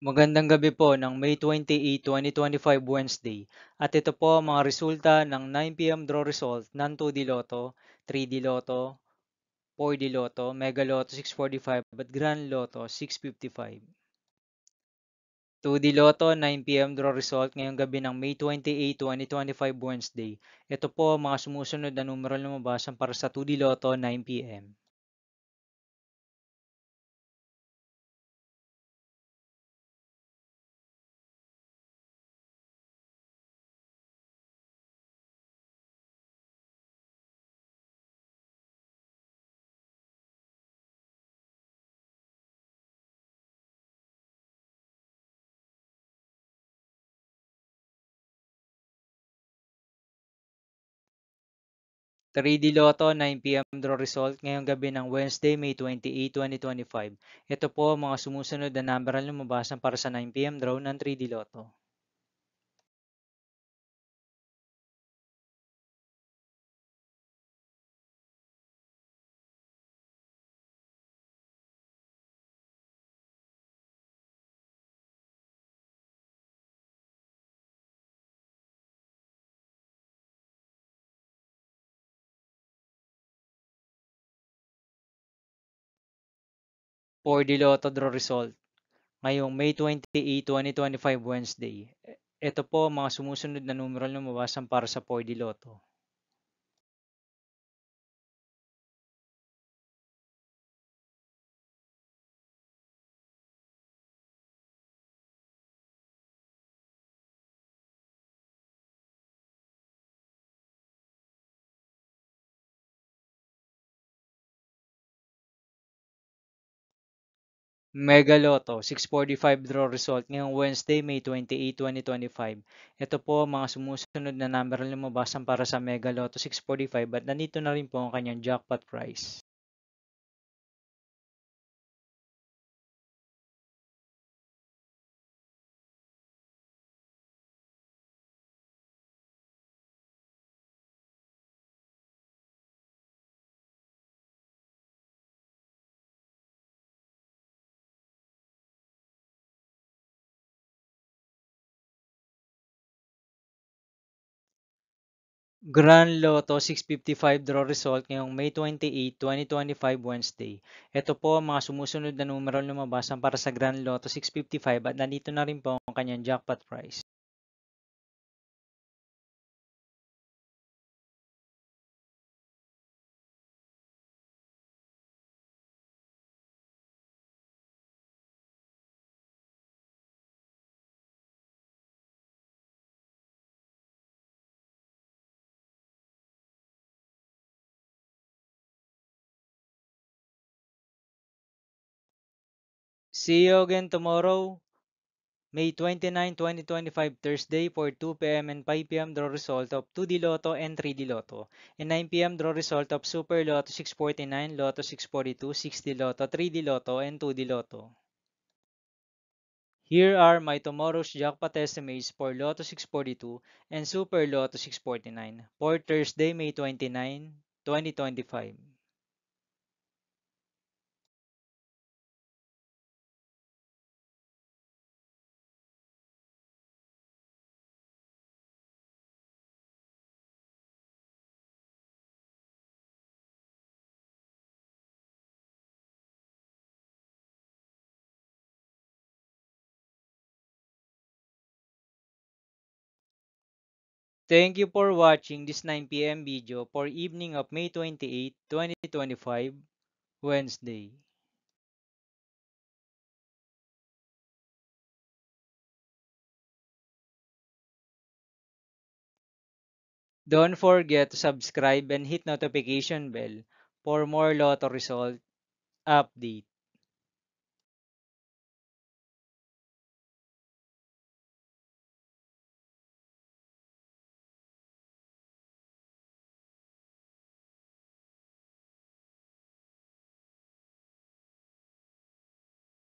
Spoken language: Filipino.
Magandang gabi po ng May 28, 2025 Wednesday. At ito po ang mga resulta ng 9 p.m. draw result ng 2D Lotto, 3D Lotto, 4D Lotto, Mega Lotto 645 at Grand Lotto 655. 2D Lotto 9 p.m. draw result ngayong gabi ng May 28, 2025 Wednesday. Ito po ang mga sumusunod na numero na lumabasan para sa 2D Lotto 9 p.m. 3D Lotto 9 p.m. draw result ngayong gabi ng Wednesday, May 28, 2025. Ito po ang mga sumusunod na number na lumabasan para sa 9 p.m. draw ng 3D Lotto. For the Lotto draw result ngayong May 28, 2025 Wednesday. Ito po ang mga sumusunod na numero na lumabasan para sa 4D Lotto. Mega Lotto 645 draw result ngayong Wednesday, May 28, 2025. Ito po ang mga sumusunod na number na lumabasan para sa Mega Lotto 645 at nandito na rin po ang kanyang jackpot price. Grand Lotto 655 draw result ngayong May 28, 2025 Wednesday. Ito po ang mga sumusunod na numero na lumabasan para sa Grand Lotto 655 at nandito na rin po ang kanyang jackpot price. See you again tomorrow, May 29, 2025 Thursday for 2 p.m. and 5 p.m. draw result of 2D Lotto and 3D Lotto, and 9 p.m. draw result of Super Lotto 649, Lotto 642, 6D Lotto, 3D Lotto, and 2D Lotto. Here are my tomorrow's jackpot estimates for Lotto 642 and Super Lotto 649 for Thursday, May 29, 2025. Thank you for watching this 9 p.m. video for evening of May 28, 2025, Wednesday. Don't forget to subscribe and hit notification bell for more Lotto result update.